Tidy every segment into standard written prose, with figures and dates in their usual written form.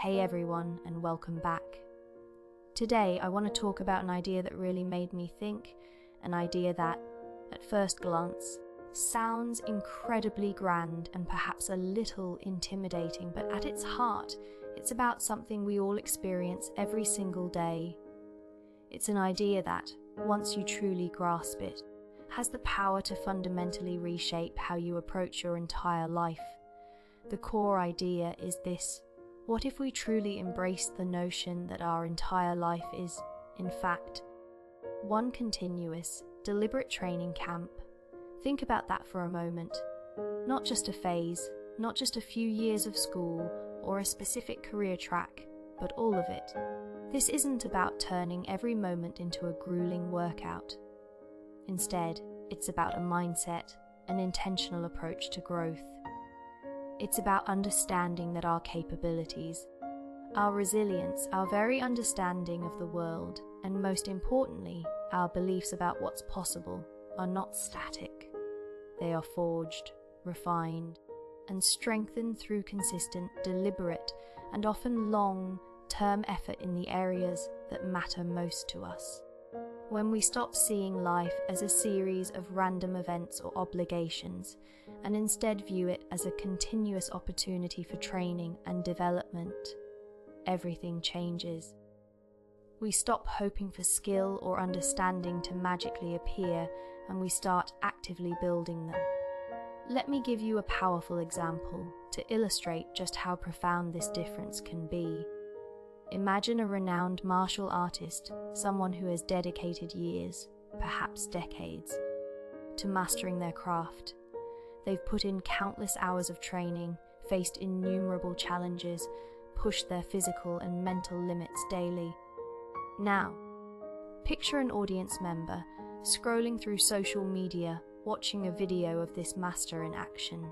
Hey everyone, and welcome back. Today I want to talk about an idea that really made me think, an idea that, at first glance, sounds incredibly grand and perhaps a little intimidating, but at its heart, it's about something we all experience every single day. It's an idea that, once you truly grasp it, has the power to fundamentally reshape how you approach your entire life. The core idea is this: what if we truly embraced the notion that our entire life is, in fact, one continuous, deliberate training camp? Think about that for a moment. Not just a phase, not just a few years of school or a specific career track, but all of it. This isn't about turning every moment into a grueling workout. Instead, it's about a mindset, an intentional approach to growth. It's about understanding that our capabilities, our resilience, our very understanding of the world, and most importantly, our beliefs about what's possible, are not static. They are forged, refined, and strengthened through consistent, deliberate, and often long-term effort in the areas that matter most to us. When we stop seeing life as a series of random events or obligations, and instead view it as a continuous opportunity for training and development, everything changes. We stop hoping for skill or understanding to magically appear, and we start actively building them. Let me give you a powerful example to illustrate just how profound this difference can be. Imagine a renowned martial artist, someone who has dedicated years, perhaps decades, to mastering their craft. They've put in countless hours of training, faced innumerable challenges, pushed their physical and mental limits daily. Now, picture an audience member scrolling through social media, watching a video of this master in action.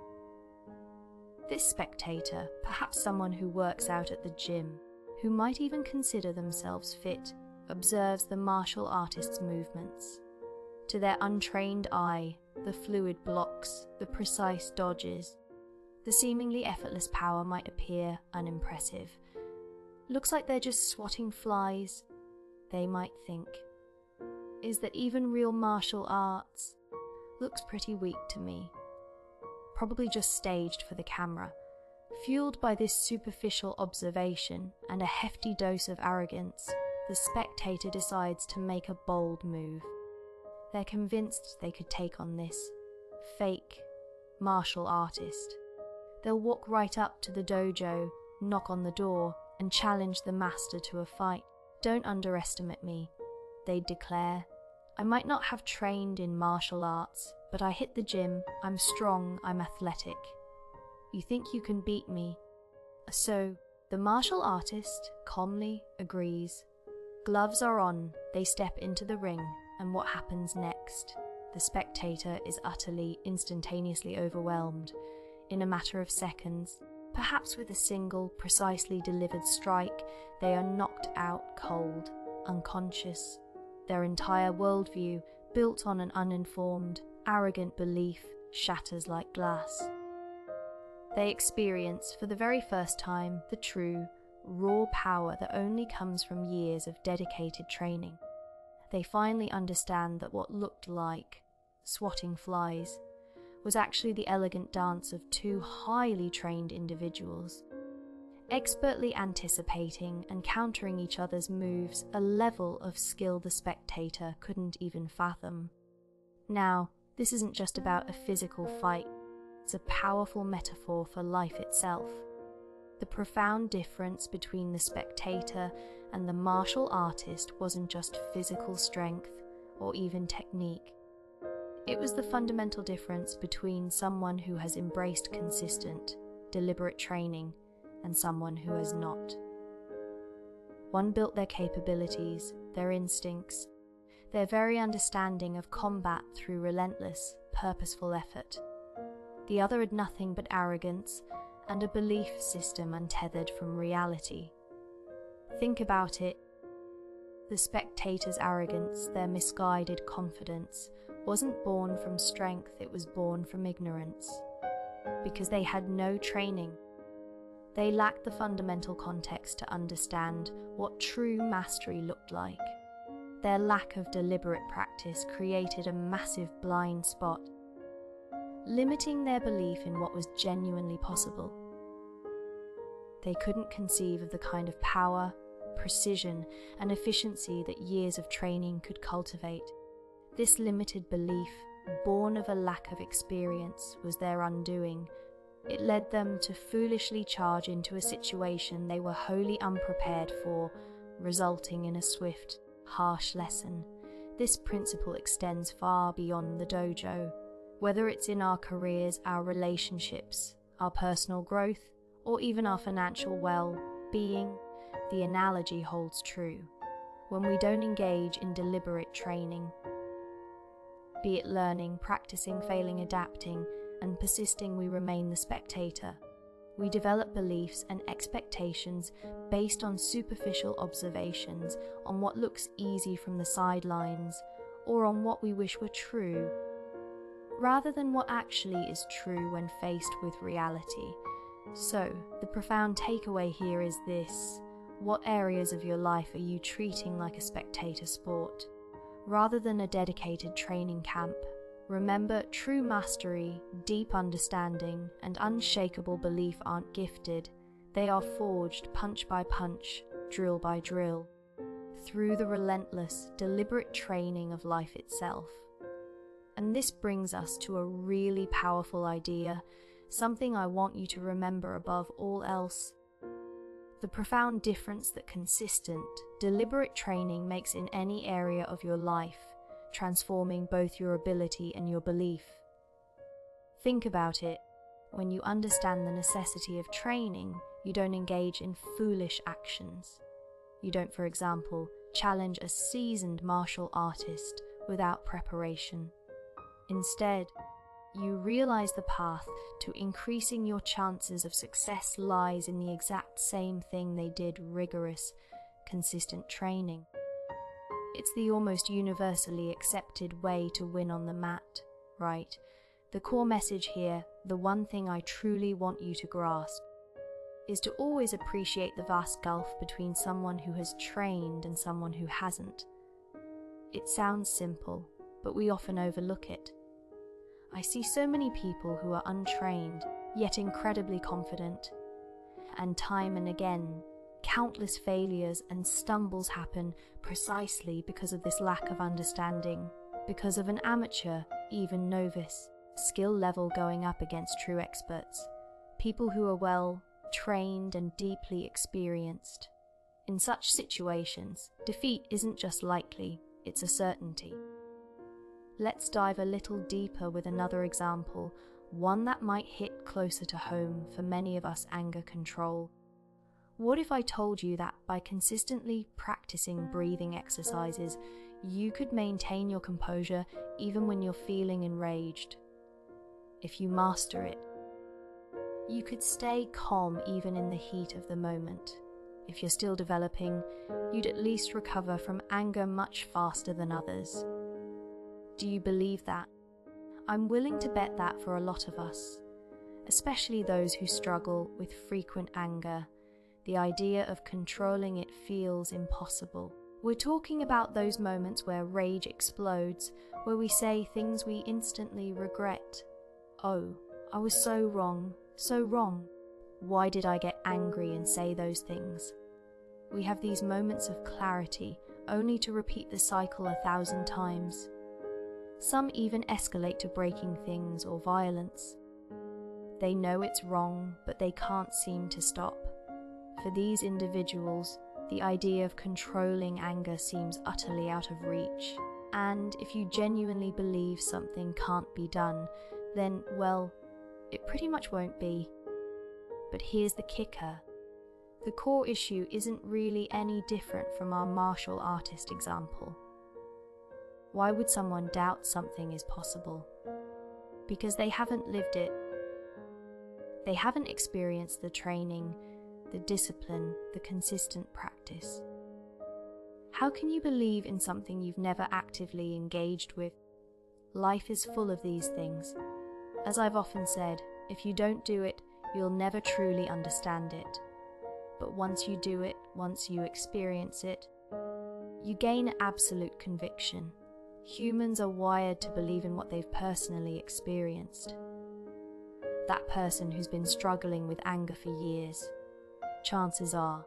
This spectator, perhaps someone who works out at the gym, who might even consider themselves fit, observes the martial artist's movements. To their untrained eye, the fluid blocks, the precise dodges, the seemingly effortless power might appear unimpressive. Looks like they're just swatting flies, they might think. Is that even real martial arts? Looks pretty weak to me. Probably just staged for the camera. Fueled by this superficial observation and a hefty dose of arrogance, the spectator decides to make a bold move. They're convinced they could take on this fake martial artist. They'll walk right up to the dojo, knock on the door, and challenge the master to a fight. "Don't underestimate me," they'd declare. "I might not have trained in martial arts, but I hit the gym, I'm strong, I'm athletic. You think you can beat me?" So, the martial artist calmly agrees. Gloves are on, they step into the ring, and what happens next? The spectator is utterly, instantaneously overwhelmed. In a matter of seconds, perhaps with a single, precisely delivered strike, they are knocked out cold, unconscious. Their entire worldview, built on an uninformed, arrogant belief, shatters like glass. They experience, for the very first time, the true, raw power that only comes from years of dedicated training. They finally understand that what looked like swatting flies was actually the elegant dance of two highly trained individuals, expertly anticipating and countering each other's moves, a level of skill the spectator couldn't even fathom. Now, this isn't just about a physical fight. It's a powerful metaphor for life itself. The profound difference between the spectator and the martial artist wasn't just physical strength or even technique. It was the fundamental difference between someone who has embraced consistent, deliberate training and someone who has not. One built their capabilities, their instincts, their very understanding of combat through relentless, purposeful effort. The other had nothing but arrogance and a belief system untethered from reality. Think about it. The spectator's arrogance, their misguided confidence, wasn't born from strength, it was born from ignorance. Because they had no training. They lacked the fundamental context to understand what true mastery looked like. Their lack of deliberate practice created a massive blind spot, limiting their belief in what was genuinely possible. They couldn't conceive of the kind of power, precision, and efficiency that years of training could cultivate. This limited belief, born of a lack of experience, was their undoing. It led them to foolishly charge into a situation they were wholly unprepared for, resulting in a swift, harsh lesson. This principle extends far beyond the dojo. Whether it's in our careers, our relationships, our personal growth, or even our financial well-being, the analogy holds true. When we don't engage in deliberate training, be it learning, practicing, failing, adapting, and persisting, we remain the spectator. We develop beliefs and expectations based on superficial observations, on what looks easy from the sidelines, or on what we wish were true, rather than what actually is true when faced with reality. So, the profound takeaway here is this: what areas of your life are you treating like a spectator sport, rather than a dedicated training camp? Remember, true mastery, deep understanding, and unshakable belief aren't gifted. They are forged punch by punch, drill by drill, through the relentless, deliberate training of life itself. And this brings us to a really powerful idea, something I want you to remember above all else: the profound difference that consistent, deliberate training makes in any area of your life, transforming both your ability and your belief. Think about it. When you understand the necessity of training, you don't engage in foolish actions. You don't, for example, challenge a seasoned martial artist without preparation. Instead, you realize the path to increasing your chances of success lies in the exact same thing they did: rigorous, consistent training. It's the almost universally accepted way to win on the mat, right? The core message here, the one thing I truly want you to grasp, is to always appreciate the vast gulf between someone who has trained and someone who hasn't. It sounds simple, but we often overlook it. I see so many people who are untrained, yet incredibly confident. And time and again, countless failures and stumbles happen precisely because of this lack of understanding, because of an amateur, even novice, skill level going up against true experts, people who are well trained and deeply experienced. In such situations, defeat isn't just likely, it's a certainty. Let's dive a little deeper with another example, one that might hit closer to home for many of us: anger control. What if I told you that by consistently practicing breathing exercises, you could maintain your composure even when you're feeling enraged? If you master it, you could stay calm even in the heat of the moment. If you're still developing, you'd at least recover from anger much faster than others. Do you believe that? I'm willing to bet that for a lot of us, especially those who struggle with frequent anger, the idea of controlling it feels impossible. We're talking about those moments where rage explodes, where we say things we instantly regret. Oh, I was so wrong, so wrong. Why did I get angry and say those things? We have these moments of clarity, only to repeat the cycle 1,000 times. Some even escalate to breaking things or violence. They know it's wrong, but they can't seem to stop. For these individuals, the idea of controlling anger seems utterly out of reach. And if you genuinely believe something can't be done, then, well, it pretty much won't be. But here's the kicker. The core issue isn't really any different from our martial artist example. Why would someone doubt something is possible? Because they haven't lived it. They haven't experienced the training, the discipline, the consistent practice. How can you believe in something you've never actively engaged with? Life is full of these things. As I've often said, if you don't do it, you'll never truly understand it. But once you do it, once you experience it, you gain absolute conviction. Humans are wired to believe in what they've personally experienced. That person who's been struggling with anger for years, chances are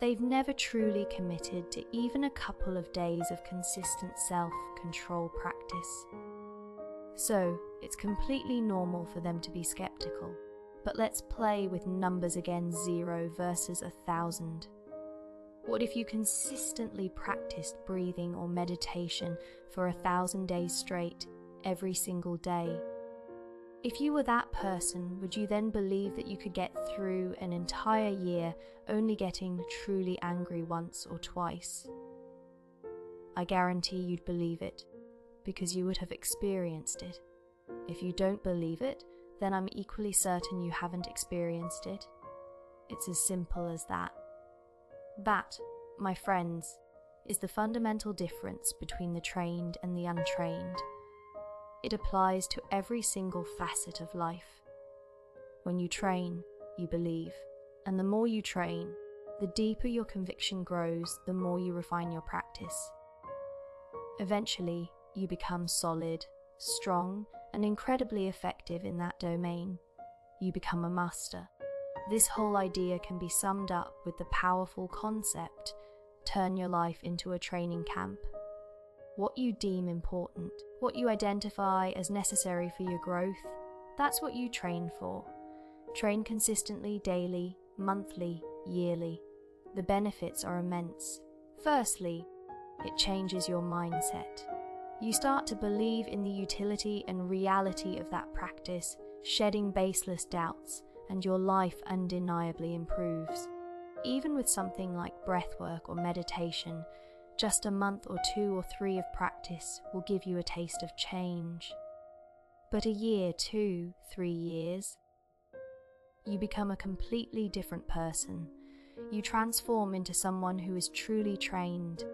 they've never truly committed to even a couple of days of consistent self-control practice. So, it's completely normal for them to be skeptical. But let's play with numbers again, 0 versus 1,000. What if you consistently practiced breathing or meditation for 1,000 days straight, every single day? If you were that person, would you then believe that you could get through an entire year only getting truly angry once or twice? I guarantee you'd believe it, because you would have experienced it. If you don't believe it, then I'm equally certain you haven't experienced it. It's as simple as that. That, my friends, is the fundamental difference between the trained and the untrained. It applies to every single facet of life. When you train, you believe. And the more you train, the deeper your conviction grows, the more you refine your practice. Eventually, you become solid, strong, and incredibly effective in that domain. You become a master. This whole idea can be summed up with the powerful concept, turn your life into a training camp. What you deem important, what you identify as necessary for your growth, that's what you train for. Train consistently, daily, monthly, yearly. The benefits are immense. Firstly, it changes your mindset. You start to believe in the utility and reality of that practice, shedding baseless doubts, and your life undeniably improves. Even with something like breathwork or meditation, just a month or 2 or 3 of practice will give you a taste of change. But a year, 2, 3 years, you become a completely different person. You transform into someone who is truly trained.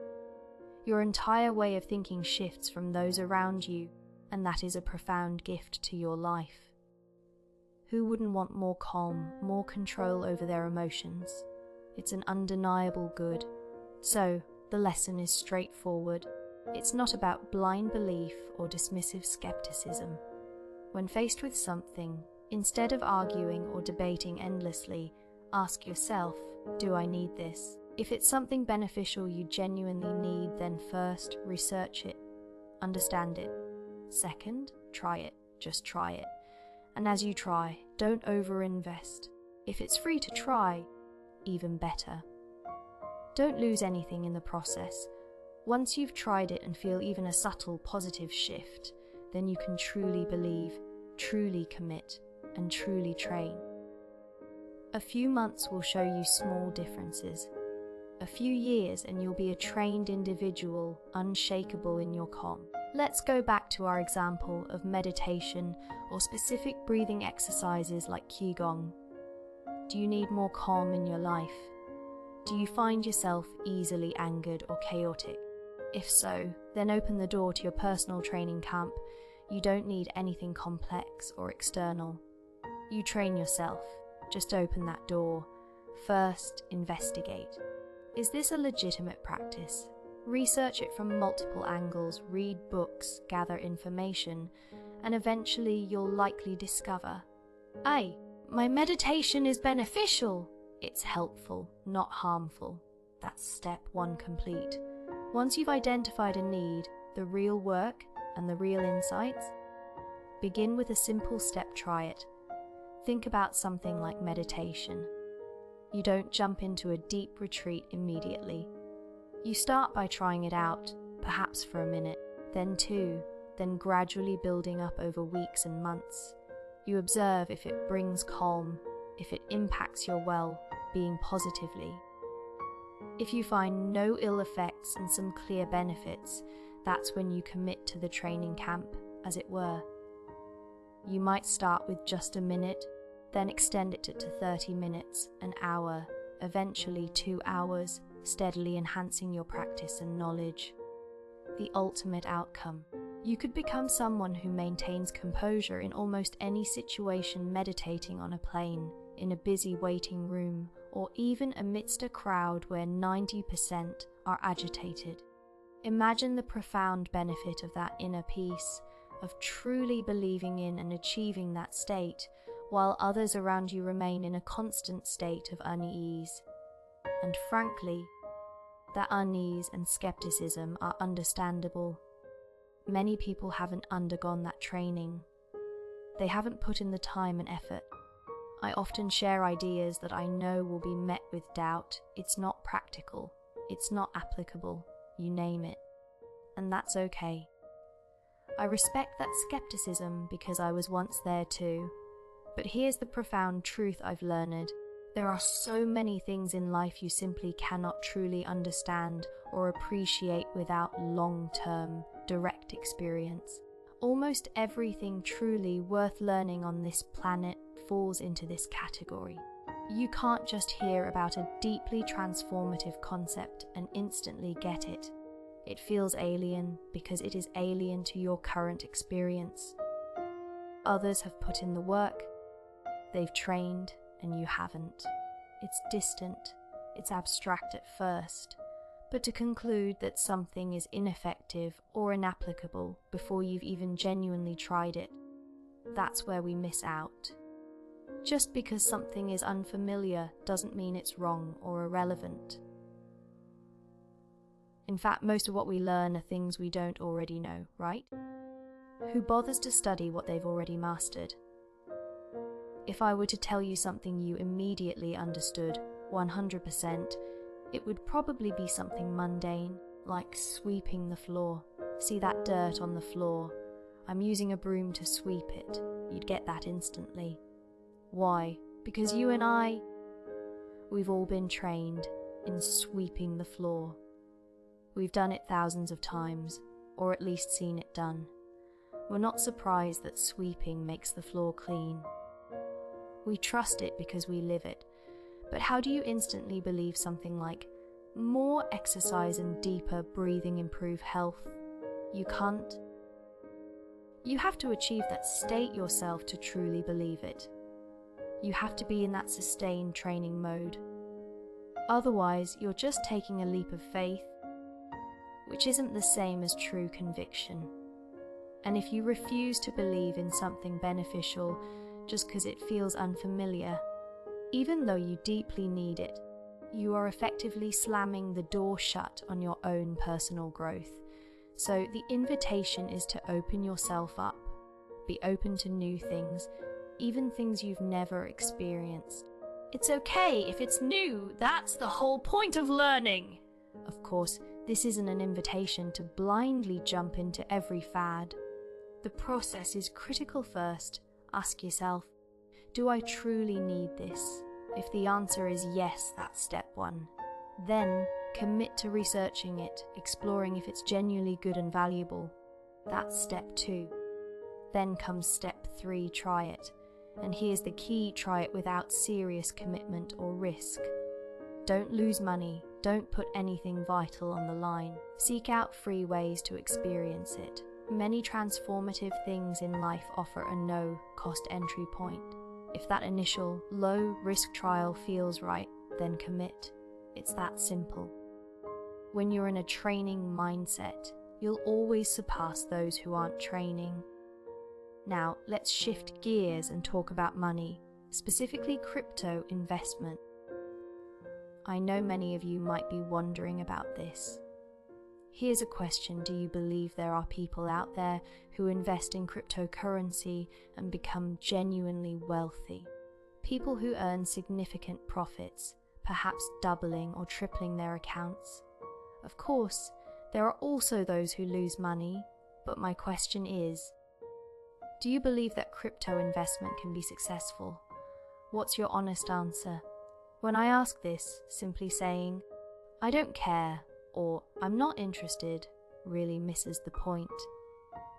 Your entire way of thinking shifts from those around you, and that is a profound gift to your life. Who wouldn't want more calm, more control over their emotions? It's an undeniable good. So, the lesson is straightforward. It's not about blind belief or dismissive skepticism. When faced with something, instead of arguing or debating endlessly, ask yourself, do I need this? If it's something beneficial you genuinely need, then first, research it, understand it. Second, try it, just try it. And as you try, don't overinvest. If it's free to try, even better. Don't lose anything in the process. Once you've tried it and feel even a subtle positive shift, then you can truly believe, truly commit, and truly train. A few months will show you small differences. A few years and you'll be a trained individual, unshakable in your calm. Let's go back to our example of meditation or specific breathing exercises like Qigong. Do you need more calm in your life? Do you find yourself easily angered or chaotic? If so, then open the door to your personal training camp. You don't need anything complex or external. You train yourself. Just open that door. First, investigate. Is this a legitimate practice? Research it from multiple angles, read books, gather information, and eventually you'll likely discover, "Hey, my meditation is beneficial." It's helpful, not harmful. That's step 1 complete. Once you've identified a need, the real work, and the real insights, begin with a simple step, try it. Think about something like meditation. You don't jump into a deep retreat immediately. You start by trying it out, perhaps for a minute, then 2, then gradually building up over weeks and months. You observe if it brings calm, if it impacts your well-being positively. If you find no ill effects and some clear benefits, that's when you commit to the training camp, as it were. You might start with just a minute, then extend it to 30 minutes, an hour, eventually 2 hours, steadily enhancing your practice and knowledge. The ultimate outcome. You could become someone who maintains composure in almost any situation, meditating on a plane, in a busy waiting room, or even amidst a crowd where 90% are agitated. Imagine the profound benefit of that inner peace, of truly believing in and achieving that state, while others around you remain in a constant state of unease. And frankly, that unease and skepticism are understandable. Many people haven't undergone that training. They haven't put in the time and effort. I often share ideas that I know will be met with doubt. It's not practical. It's not applicable. You name it. And that's okay. I respect that skepticism because I was once there too. But here's the profound truth I've learned. There are so many things in life you simply cannot truly understand or appreciate without long-term, direct experience. Almost everything truly worth learning on this planet falls into this category. You can't just hear about a deeply transformative concept and instantly get it. It feels alien because it is alien to your current experience. Others have put in the work, they've trained, and you haven't. It's distant, it's abstract at first, but to conclude that something is ineffective or inapplicable before you've even genuinely tried it, that's where we miss out. Just because something is unfamiliar doesn't mean it's wrong or irrelevant. In fact, most of what we learn are things we don't already know, right? Who bothers to study what they've already mastered? If I were to tell you something you immediately understood, 100%, it would probably be something mundane, like sweeping the floor. See that dirt on the floor? I'm using a broom to sweep it. You'd get that instantly. Why? Because you and we've all been trained in sweeping the floor. We've done it thousands of times, or at least seen it done. We're not surprised that sweeping makes the floor clean. We trust it because we live it. But how do you instantly believe something like, more exercise and deeper breathing improve health? You can't. You have to achieve that state yourself to truly believe it. You have to be in that sustained training mode. Otherwise, you're just taking a leap of faith, which isn't the same as true conviction. And if you refuse to believe in something beneficial just because it feels unfamiliar, even though you deeply need it, you are effectively slamming the door shut on your own personal growth. So the invitation is to open yourself up, be open to new things, even things you've never experienced. It's okay if it's new, that's the whole point of learning. Of course, this isn't an invitation to blindly jump into every fad. The process is critical first. Ask yourself, do I truly need this? If the answer is yes, that's step one. Then commit to researching it, exploring if it's genuinely good and valuable. That's step two. Then comes step three, try it. And here's the key, try it without serious commitment or risk. Don't lose money, don't put anything vital on the line. Seek out free ways to experience it. Many transformative things in life offer a no-cost entry point. If that initial, low-risk trial feels right, then commit. It's that simple. When you're in a training mindset, you'll always surpass those who aren't training. Now, let's shift gears and talk about money, specifically crypto investment. I know many of you might be wondering about this. Here's a question: do you believe there are people out there who invest in cryptocurrency and become genuinely wealthy? People who earn significant profits, perhaps doubling or tripling their accounts. Of course, there are also those who lose money, but my question is, do you believe that crypto investment can be successful? What's your honest answer? When I ask this, simply saying, I don't care, or I'm not interested, really misses the point.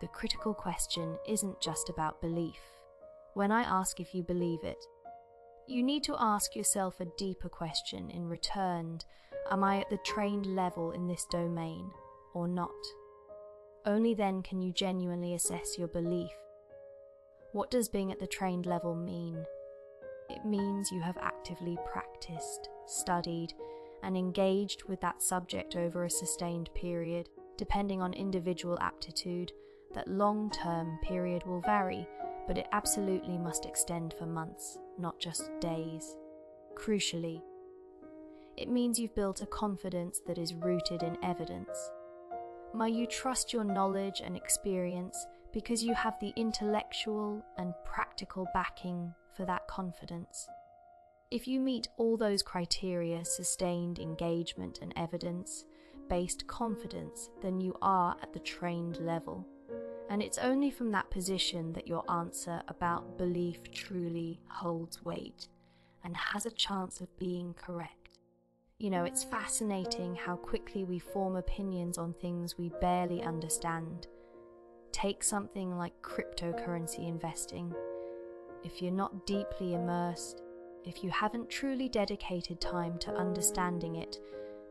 The critical question isn't just about belief. When I ask if you believe it, you need to ask yourself a deeper question in return. Am I at the trained level in this domain, or not? Only then can you genuinely assess your belief. What does being at the trained level mean? It means you have actively practiced, studied, and engaged with that subject over a sustained period. Depending on individual aptitude, that long-term period will vary, but it absolutely must extend for months, not just days. Crucially, it means you've built a confidence that is rooted in evidence. You trust your knowledge and experience because you have the intellectual and practical backing for that confidence. If you meet all those criteria, sustained engagement and evidence-based confidence, then you are at the trained level. And it's only from that position that your answer about belief truly holds weight and has a chance of being correct. It's fascinating how quickly we form opinions on things we barely understand. Take something like cryptocurrency investing. If you're not deeply immersed, if you haven't truly dedicated time to understanding it,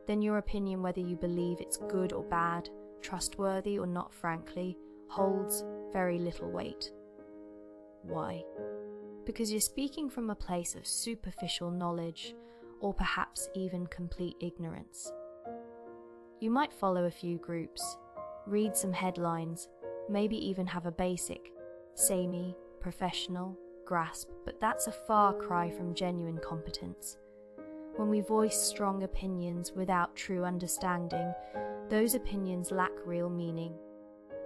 then your opinion, whether you believe it's good or bad, trustworthy or not, frankly, holds very little weight. Why? Because you're speaking from a place of superficial knowledge, or perhaps even complete ignorance. You might follow a few groups, read some headlines, maybe even have a basic, samey, professional grasp, but that's a far cry from genuine competence. When we voice strong opinions without true understanding, those opinions lack real meaning.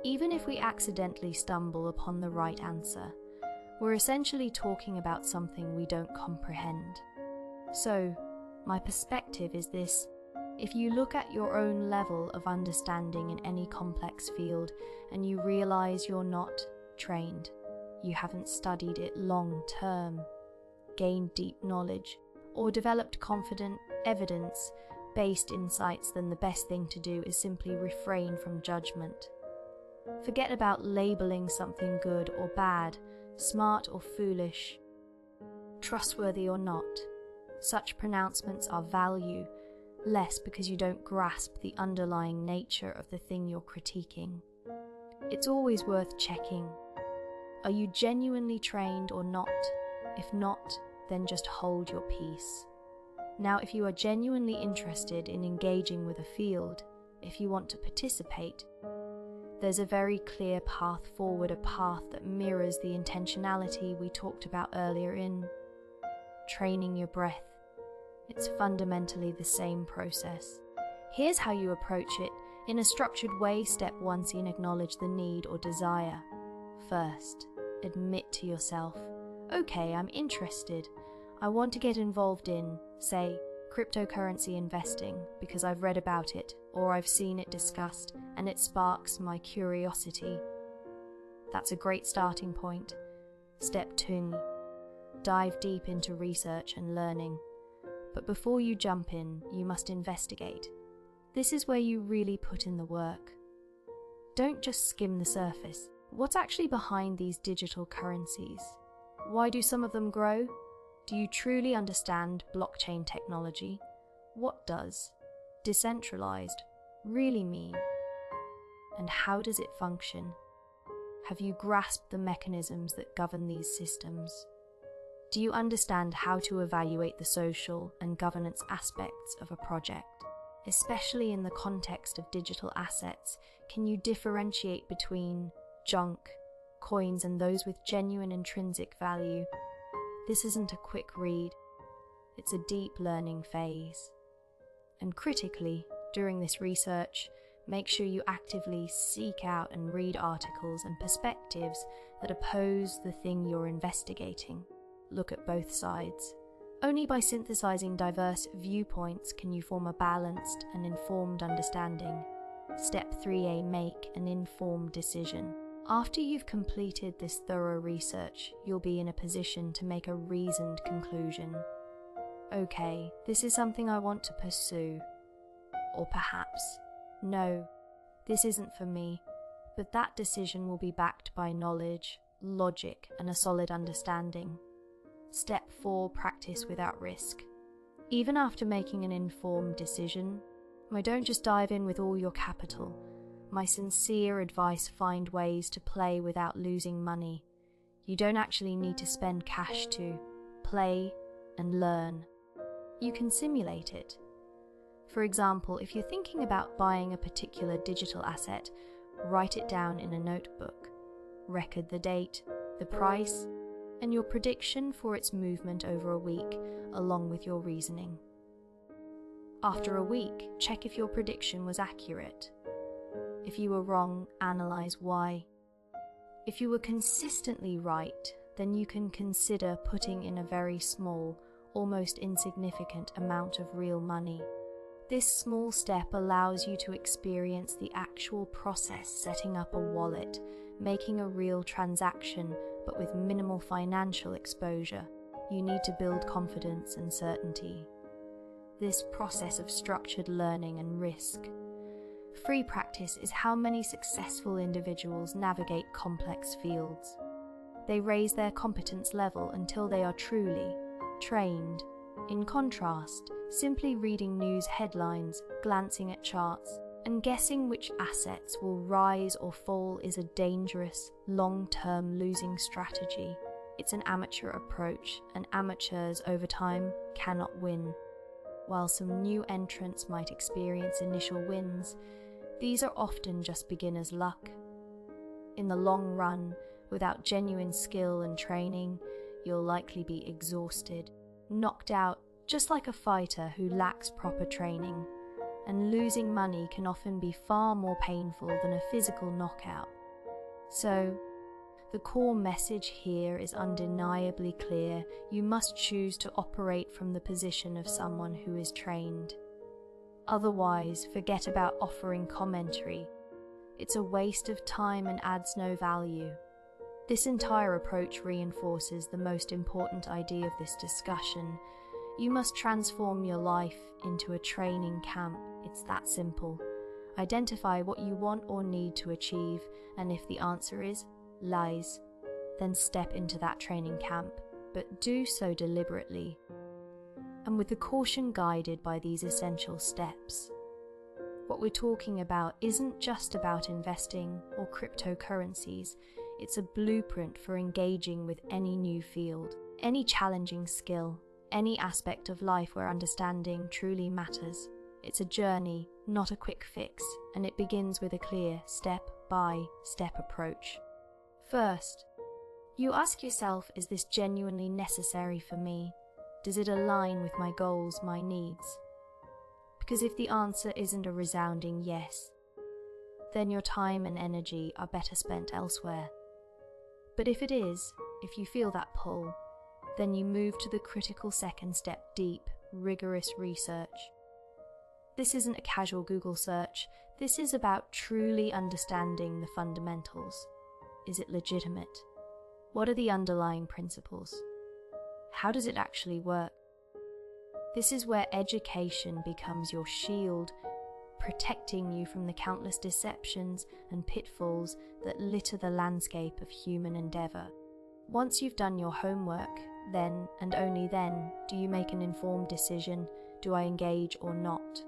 Even if we accidentally stumble upon the right answer, we're essentially talking about something we don't comprehend. So, my perspective is this: if you look at your own level of understanding in any complex field and you realize you're not trained, you haven't studied it long term, gained deep knowledge, or developed confident, evidence-based insights, then the best thing to do is simply refrain from judgment. Forget about labeling something good or bad, smart or foolish, trustworthy or not. Such pronouncements are value-less because you don't grasp the underlying nature of the thing you're critiquing. It's always worth checking. Are you genuinely trained or not? If not, then just hold your peace. Now, if you are genuinely interested in engaging with a field, if you want to participate, there's a very clear path forward, a path that mirrors the intentionality we talked about earlier in training your breath. It's fundamentally the same process. Here's how you approach it. In a structured way, step 1, see and acknowledge the need or desire. First, admit to yourself, okay, I'm interested. I want to get involved in, say, cryptocurrency investing because I've read about it or I've seen it discussed and it sparks my curiosity. That's a great starting point. Step 2, dive deep into research and learning. But before you jump in, you must investigate. This is where you really put in the work. Don't just skim the surface. What's actually behind these digital currencies? Why do some of them grow? Do you truly understand blockchain technology? What does decentralized really mean? And how does it function? Have you grasped the mechanisms that govern these systems? Do you understand how to evaluate the social and governance aspects of a project? Especially in the context of digital assets, can you differentiate between junk, coins, and those with genuine intrinsic value? This isn't a quick read, it's a deep learning phase. And critically, during this research, make sure you actively seek out and read articles and perspectives that oppose the thing you're investigating. Look at both sides. Only by synthesizing diverse viewpoints can you form a balanced and informed understanding. Step 3A, make an informed decision. After you've completed this thorough research, you'll be in a position to make a reasoned conclusion. Okay, this is something I want to pursue. Or perhaps, no, this isn't for me. But that decision will be backed by knowledge, logic, and a solid understanding. Step 4, practice without risk. Even after making an informed decision, don't just dive in with all your capital. My sincere advice: find ways to play without losing money. You don't actually need to spend cash to play and learn. You can simulate it. For example, if you're thinking about buying a particular digital asset, write it down in a notebook. Record the date, the price, and your prediction for its movement over a week, along with your reasoning. After a week, check if your prediction was accurate. If you were wrong, analyze why. If you were consistently right, then you can consider putting in a very small, almost insignificant amount of real money. This small step allows you to experience the actual process setting up a wallet, making a real transaction, but with minimal financial exposure. You need to build confidence and certainty. This process of structured learning and risk. Free practice is how many successful individuals navigate complex fields. They raise their competence level until they are truly trained. In contrast, simply reading news headlines, glancing at charts, and guessing which assets will rise or fall is a dangerous, long-term losing strategy. It's an amateur approach, and amateurs over time cannot win. While some new entrants might experience initial wins, these are often just beginner's luck. In the long run, without genuine skill and training, you'll likely be exhausted, knocked out, just like a fighter who lacks proper training. And losing money can often be far more painful than a physical knockout. So, the core message here is undeniably clear. You must choose to operate from the position of someone who is trained. Otherwise, forget about offering commentary. It's a waste of time and adds no value. This entire approach reinforces the most important idea of this discussion. You must transform your life into a training camp. It's that simple. Identify what you want or need to achieve, and if the answer is lies, then step into that training camp, but do so deliberately, and with the caution guided by these essential steps. What we're talking about isn't just about investing or cryptocurrencies. It's a blueprint for engaging with any new field, any challenging skill, any aspect of life where understanding truly matters. It's a journey, not a quick fix, and it begins with a clear step-by-step approach. First, you ask yourself, is this genuinely necessary for me? Does it align with my goals, my needs? Because if the answer isn't a resounding yes, then your time and energy are better spent elsewhere. But if it is, if you feel that pull, then you move to the critical second step: deep, rigorous research. This isn't a casual Google search. This is about truly understanding the fundamentals. Is it legitimate? What are the underlying principles? How does it actually work? This is where education becomes your shield, protecting you from the countless deceptions and pitfalls that litter the landscape of human endeavour. Once you've done your homework, then and only then do you make an informed decision: do I engage or not?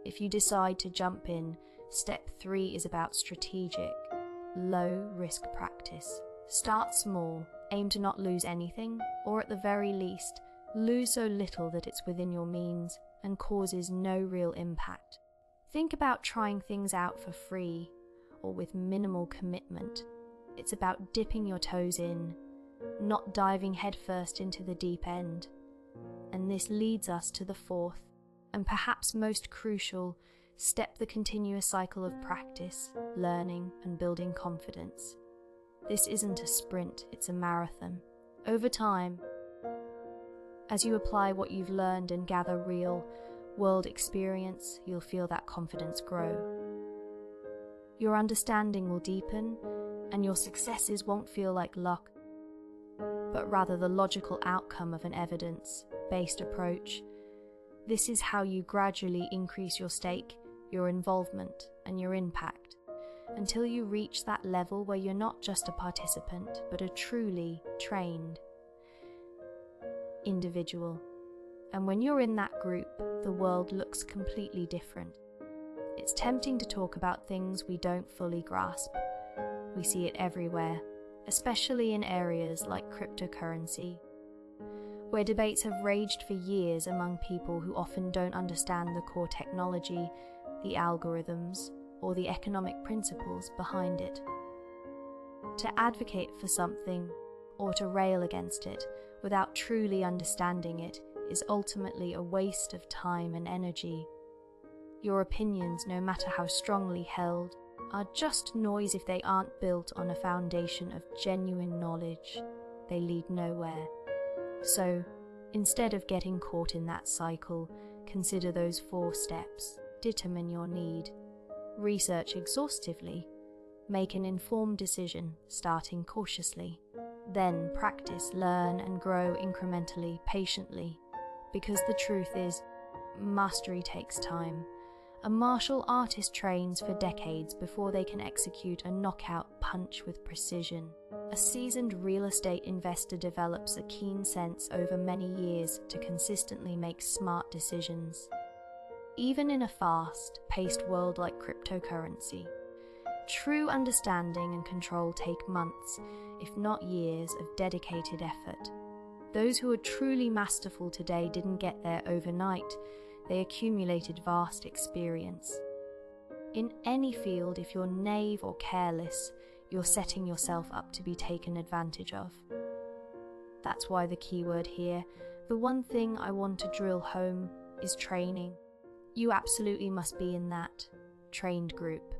If you decide to jump in, step 3 is about strategic, low-risk practice. Start small, aim to not lose anything, or at the very least, lose so little that it's within your means and causes no real impact. Think about trying things out for free or with minimal commitment. It's about dipping your toes in, not diving headfirst into the deep end. And this leads us to the fourth, and perhaps most crucial, step: the continuous cycle of practice, learning, and building confidence. This isn't a sprint, it's a marathon. Over time, as you apply what you've learned and gather real-world experience, you'll feel that confidence grow. Your understanding will deepen, and your successes won't feel like luck, but rather the logical outcome of an evidence-based approach. This is how you gradually increase your stake, your involvement, and your impact, until you reach that level where you're not just a participant, but a truly trained individual. And when you're in that group, the world looks completely different. It's tempting to talk about things we don't fully grasp. We see it everywhere, especially in areas like cryptocurrency. where debates have raged for years among people who often don't understand the core technology, the algorithms, or the economic principles behind it. To advocate for something, or to rail against it, without truly understanding it, is ultimately a waste of time and energy. Your opinions, no matter how strongly held, are just noise if they aren't built on a foundation of genuine knowledge. They lead nowhere. So, instead of getting caught in that cycle, consider those 4 steps. Determine your need. Research exhaustively. Make an informed decision, starting cautiously. Then practice, learn, and grow incrementally, patiently. Because the truth is, mastery takes time. A martial artist trains for decades before they can execute a knockout punch with precision. A seasoned real estate investor develops a keen sense over many years to consistently make smart decisions. Even in a fast-paced world like cryptocurrency, true understanding and control take months, if not years, of dedicated effort. Those who are truly masterful today didn't get there overnight. They accumulated vast experience. In any field, if you're naive or careless, you're setting yourself up to be taken advantage of. That's why the keyword here, the one thing I want to drill home, is training. You absolutely must be in that trained group.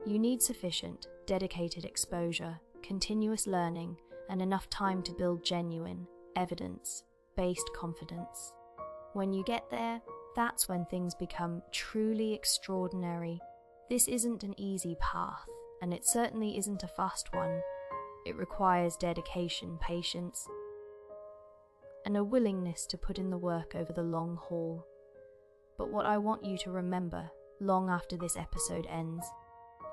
You need sufficient, dedicated exposure, continuous learning, and enough time to build genuine, evidence-based confidence. When you get there, that's when things become truly extraordinary. This isn't an easy path, and it certainly isn't a fast one. It requires dedication, patience, and a willingness to put in the work over the long haul. But what I want you to remember, long after this episode ends,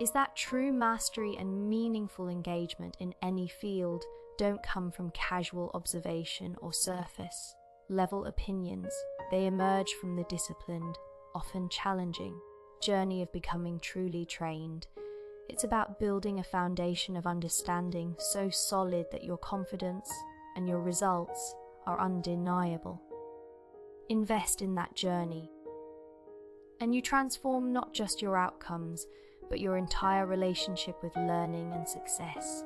is that true mastery and meaningful engagement in any field don't come from casual observation or surface-level opinions. They emerge from the disciplined, often challenging, journey of becoming truly trained. It's about building a foundation of understanding so solid that your confidence and your results are undeniable. Invest in that journey, and you transform not just your outcomes, but your entire relationship with learning and success.